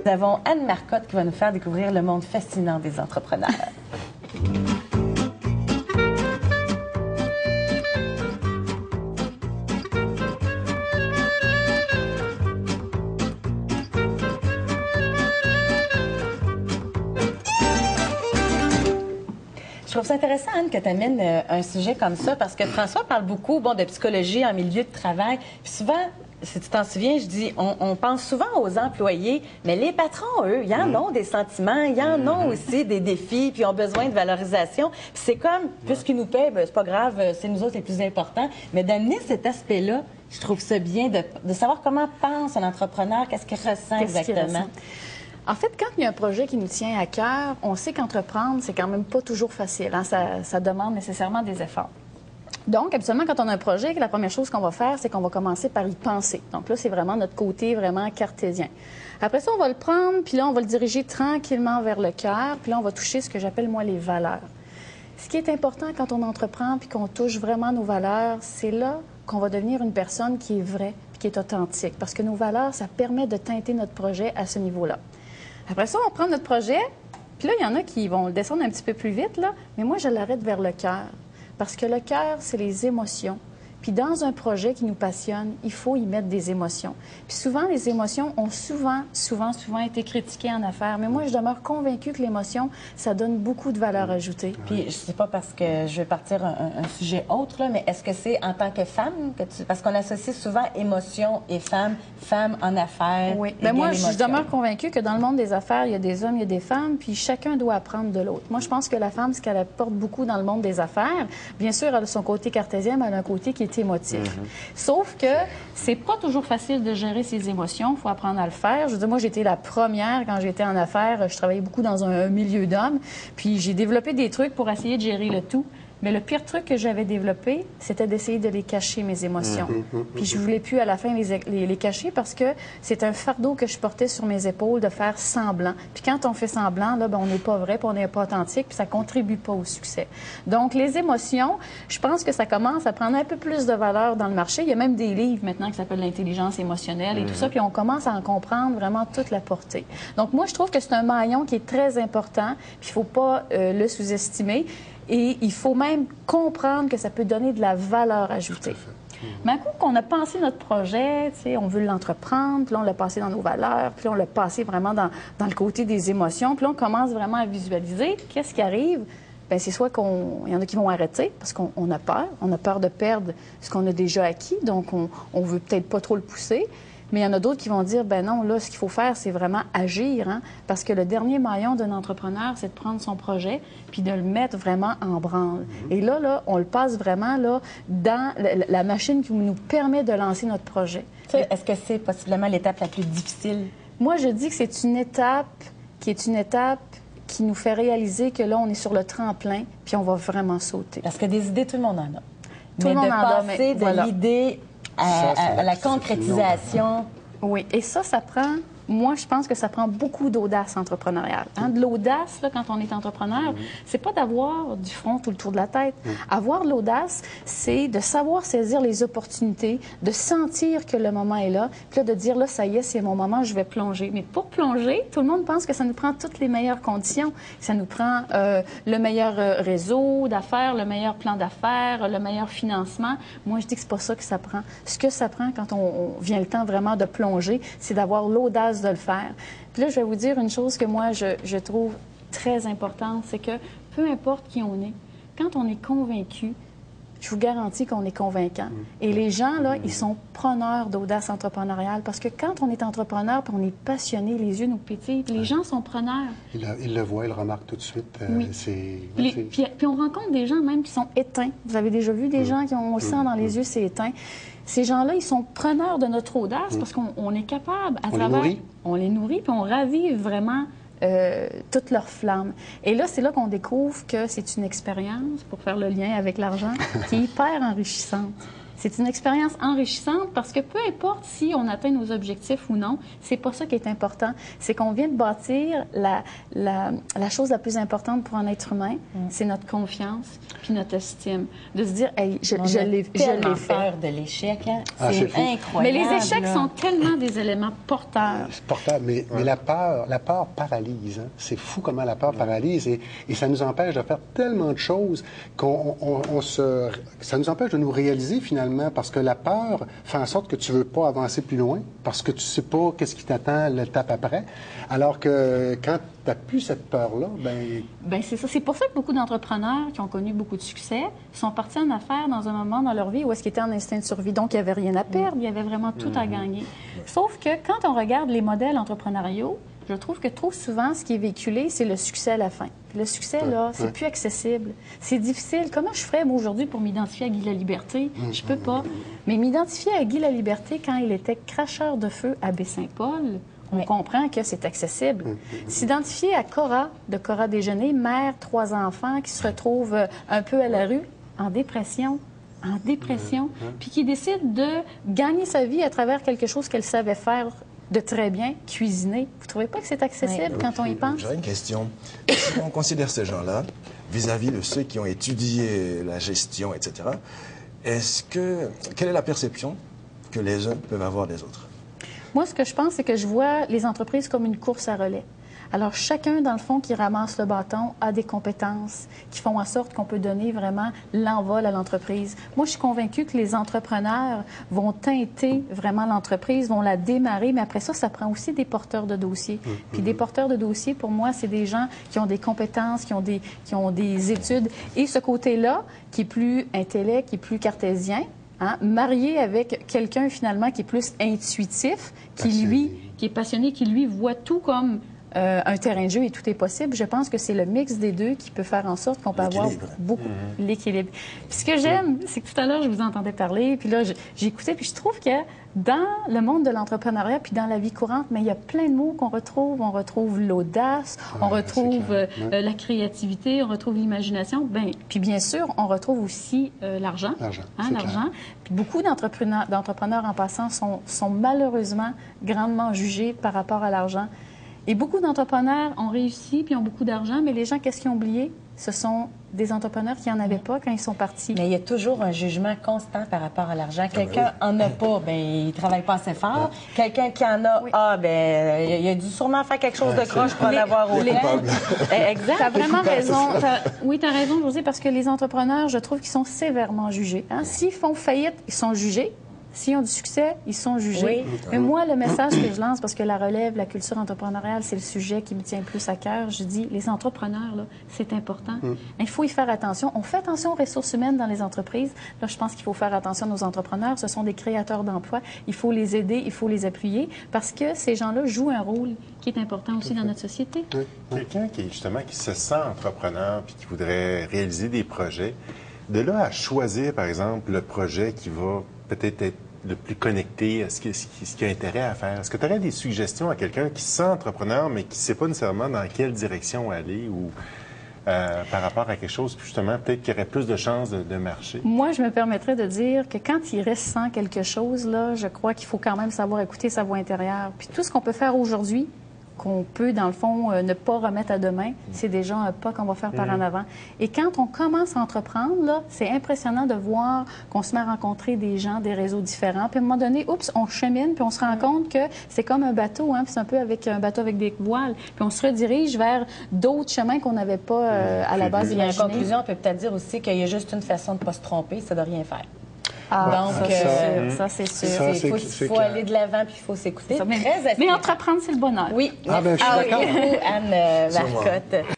avons Anne Marcotte qui va nous faire découvrir le monde fascinant des entrepreneurs. Je trouve ça intéressant, Anne, que tu amènes un sujet comme ça, parce que François parle beaucoup de psychologie en milieu de travail. Puis souvent, si tu t'en souviens, je dis, on pense souvent aux employés, mais les patrons, eux, ils en ont des sentiments, ils en ont aussi des défis, puis ils ont besoin de valorisation. Puis c'est comme, puisqu'ils nous paient, c'est pas grave, c'est nous autres les plus importants. Mais d'amener cet aspect-là, je trouve ça bien de savoir comment pense un entrepreneur, qu'est-ce qu'il ressent exactement. En fait, quand il y a un projet qui nous tient à cœur, on sait qu'entreprendre, c'est quand même pas toujours facile. Hein? Ça demande nécessairement des efforts. Donc, habituellement, quand on a un projet, la première chose qu'on va faire, c'est qu'on va commencer par y penser. Donc là, c'est vraiment notre côté vraiment cartésien. Après ça, on va le prendre, puis là, on va le diriger tranquillement vers le cœur, puis là, on va toucher ce que j'appelle, moi, les valeurs. Ce qui est important quand on entreprend puis qu'on touche vraiment nos valeurs, c'est là qu'on va devenir une personne qui est vraie puis qui est authentique. Parce que nos valeurs, ça permet de teinter notre projet à ce niveau-là. Après ça, on prend notre projet, puis là, il y en a qui vont le descendre un petit peu plus vite, là, mais moi, je l'arrête vers le cœur. Parce que le cœur, c'est les émotions. Puis dans un projet qui nous passionne, il faut y mettre des émotions. Puis souvent, les émotions ont souvent été critiquées en affaires. Mais moi, je demeure convaincue que l'émotion, ça donne beaucoup de valeur ajoutée. Puis je sais pas parce que je vais partir un sujet autre, là, mais est-ce que c'est en tant que femme que tu... Parce qu'on associe souvent émotion et femme en affaires. Oui, mais moi, je demeure convaincue que dans le monde des affaires, il y a des hommes, il y a des femmes, puis chacun doit apprendre de l'autre. Moi, je pense que la femme, ce qu'elle apporte beaucoup dans le monde des affaires, bien sûr, elle a son côté cartésien, mais elle a un côté qui est émotif. Sauf que c'est pas toujours facile de gérer ses émotions. Il faut apprendre à le faire. Je veux dire, moi, j'étais la première quand j'étais en affaires. Je travaillais beaucoup dans un milieu d'hommes. Puis j'ai développé des trucs pour essayer de gérer le tout. Mais le pire truc que j'avais développé, c'était d'essayer de les cacher, mes émotions. Puis je voulais plus à la fin les cacher parce que c'est un fardeau que je portais sur mes épaules de faire semblant. Puis quand on fait semblant, là, ben, on n'est pas vrai, puis on n'est pas authentique, puis ça contribue pas au succès. Donc les émotions, je pense que ça commence à prendre un peu plus de valeur dans le marché. Il y a même des livres maintenant qui s'appellent l'intelligence émotionnelle et tout ça, puis on commence à en comprendre vraiment toute la portée. Donc moi, je trouve que c'est un maillon qui est très important, puis il faut pas le sous-estimer. Et il faut même comprendre que ça peut donner de la valeur ajoutée. Mais un coup qu'on a pensé notre projet, on veut l'entreprendre, puis là, on l'a passé dans nos valeurs, puis là, on l'a passé vraiment dans le côté des émotions, puis là, on commence vraiment à visualiser. Qu'est-ce qui arrive? Bien, c'est soit il y en a qui vont arrêter parce qu'on a peur de perdre ce qu'on a déjà acquis, donc on veut peut-être pas trop le pousser. Mais il y en a d'autres qui vont dire, ben non, là, ce qu'il faut faire, c'est vraiment agir, hein, parce que le dernier maillon d'un entrepreneur, c'est de prendre son projet puis de le mettre vraiment en branle. Et là, on le passe vraiment là, dans la machine qui nous permet de lancer notre projet. Est-ce que c'est possiblement l'étape la plus difficile? Moi, je dis que c'est une étape qui nous fait réaliser que là, on est sur le tremplin puis on va vraiment sauter. Parce que des idées, tout le monde en a. Tout le monde en a, mais de passer de l'idée à la concrétisation. Oui, et ça prend... Moi, je pense que ça prend beaucoup d'audace entrepreneuriale. Hein? De l'audace, là, quand on est entrepreneur, c'est pas d'avoir du front tout le tour de la tête. Avoir de l'audace, c'est de savoir saisir les opportunités, de sentir que le moment est là, puis là, de dire, là, ça y est, c'est mon moment, je vais plonger. Mais pour plonger, tout le monde pense que ça nous prend toutes les meilleures conditions. Ça nous prend le meilleur réseau d'affaires, le meilleur plan d'affaires, le meilleur financement. Moi, je dis que c'est pas ça que ça prend. Ce que ça prend quand on vient le temps vraiment de plonger, c'est d'avoir l'audace de le faire. Puis là, je vais vous dire une chose que moi, je trouve très importante, c'est que peu importe qui on est, quand on est convaincu, je vous garantis qu'on est convaincant. Et les gens, là, ils sont preneurs d'audace entrepreneuriale parce que quand on est entrepreneur puis on est passionné, les yeux nous pétillent, les gens sont preneurs. Ils le voient, ils le remarquent tout de suite. Oui. Puis on rencontre des gens même qui sont éteints. Vous avez déjà vu des gens qui ont le sang dans les yeux, c'est éteint. Ces gens-là, ils sont preneurs de notre audace parce qu'on est capable, à travers... On les nourrit, puis on ravive vraiment toute leur flamme. Et là, c'est là qu'on découvre que c'est une expérience, pour faire le lien avec l'argent, qui est hyper enrichissante. C'est une expérience enrichissante parce que peu importe si on atteint nos objectifs ou non, c'est pas ça qui est important. C'est qu'on vient de bâtir la chose la plus importante pour un être humain, c'est notre confiance puis notre estime. De se dire, hey, je l'ai fait. Peur de l'échec, hein? Ah, C'est fou. incroyable. Mais les échecs là. sont tellement des éléments porteurs. C'est portable, mais la peur paralyse. Hein? C'est fou comment la peur paralyse et ça nous empêche de faire tellement de choses ça nous empêche de nous réaliser finalement parce que la peur fait en sorte que tu veux pas avancer plus loin parce que tu sais pas qu'est-ce qui t'attend l'étape après. Alors que quand tu n'as plus cette peur-là, Ben c'est ça. C'est pour ça que beaucoup d'entrepreneurs qui ont connu beaucoup de succès sont partis en affaires dans un moment dans leur vie où est-ce qu'ils étaient en instinct de survie. Donc, il n'y avait rien à perdre, il y avait vraiment tout à gagner. Sauf que quand on regarde les modèles entrepreneuriaux, je trouve que trop souvent, ce qui est véhiculé, c'est le succès à la fin. Puis le succès, là, c'est plus accessible. C'est difficile. Comment je ferais, moi, aujourd'hui, pour m'identifier à Guy Laliberté? Je peux pas. Mais m'identifier à Guy Laliberté quand il était cracheur de feu à Baie-Saint-Paul, on comprend que c'est accessible. S'identifier à Cora, de Cora Déjeuner, mère, 3 enfants, qui se retrouve un peu à la rue, en dépression, puis qui décide de gagner sa vie à travers quelque chose qu'elle savait faire de très bien, cuisiner. Vous ne trouvez pas que c'est accessible quand on y pense? J'aurais une question. Si on considère ces gens-là, vis-à-vis de ceux qui ont étudié la gestion, etc., quelle est la perception que les uns peuvent avoir des autres? Moi, ce que je pense, c'est que je vois les entreprises comme une course à relais. Alors, chacun, dans le fond, qui ramasse le bâton, a des compétences qui font en sorte qu'on peut donner vraiment l'envol à l'entreprise. Moi, je suis convaincue que les entrepreneurs vont teinter vraiment l'entreprise, vont la démarrer, mais après ça, ça prend aussi des porteurs de dossiers. Puis des porteurs de dossiers, pour moi, c'est des gens qui ont des compétences, qui ont des études. Et ce côté-là, qui est plus intellect, qui est plus cartésien, marié avec quelqu'un, finalement, qui est plus intuitif, qui est passionné, qui, lui, voit tout comme un terrain de jeu et tout est possible. Je pense que c'est le mix des deux qui peut faire en sorte qu'on peut avoir beaucoup l'équilibre. Puis ce que j'aime, c'est que tout à l'heure, je vous entendais parler, puis là, j'ai écouté, puis je trouve que dans le monde de l'entrepreneuriat, puis dans la vie courante, mais il y a plein de mots qu'on retrouve. On retrouve l'audace, on retrouve la créativité, on retrouve l'imagination. Puis bien sûr, on retrouve aussi l'argent. L'argent. Puis beaucoup d'entrepreneurs en passant sont malheureusement grandement jugés par rapport à l'argent. Et beaucoup d'entrepreneurs ont réussi puis ont beaucoup d'argent, mais les gens, qu'est-ce qu'ils ont oublié? Ce sont des entrepreneurs qui n'en avaient pas quand ils sont partis. Mais il y a toujours un jugement constant par rapport à l'argent. Quelqu'un en a pas, il ne travaille pas assez fort. Quelqu'un qui en a, il a dû sûrement faire quelque chose de croche pour en avoir autant. Exact. Tu as vraiment raison. Oui, tu as raison, Josée, parce que les entrepreneurs, je trouve qu'ils sont sévèrement jugés. S'ils font faillite, ils sont jugés. S'ils ont du succès, ils sont jugés. Oui. Mais moi, le message que je lance, parce que la relève, la culture entrepreneuriale, c'est le sujet qui me tient le plus à cœur, je dis, les entrepreneurs, là, c'est important. Il faut y faire attention. On fait attention aux ressources humaines dans les entreprises. Là, je pense qu'il faut faire attention à nos entrepreneurs. Ce sont des créateurs d'emplois. Il faut les aider, il faut les appuyer, parce que ces gens-là jouent un rôle qui est important aussi dans notre société. Quelqu'un qui se sent entrepreneur puis qui voudrait réaliser des projets, de là à choisir, par exemple, le projet qui va peut-être être le plus connecté à ce qui a intérêt à faire. Est-ce que tu aurais des suggestions à quelqu'un qui se sent entrepreneur, mais qui ne sait pas nécessairement dans quelle direction aller ou par rapport à quelque chose, justement, peut-être qu'il y aurait plus de chances de marcher? Moi, je me permettrais de dire que quand il ressent quelque chose, là, je crois qu'il faut quand même savoir écouter sa voix intérieure. Puis tout ce qu'on peut faire aujourd'hui, qu'on peut, dans le fond, ne pas remettre à demain, c'est déjà un pas qu'on va faire par en avant. Et quand on commence à entreprendre, là, c'est impressionnant de voir qu'on se met à rencontrer des gens, des réseaux différents. Puis à un moment donné, on chemine, puis on se rend compte que c'est comme un bateau, puis c'est un peu avec un bateau avec des voiles. Puis on se redirige vers d'autres chemins qu'on n'avait pas à la base imaginés. En conclusion, on peut peut-être dire aussi qu'il y a juste une façon de ne pas se tromper, c'est de rien faire. Donc, ça, c'est sûr. Il faut aller de l'avant puis il faut s'écouter. Mais entreprendre, c'est le bonheur. Oui. Je suis d'accord. Beaucoup, Anne Marcotte.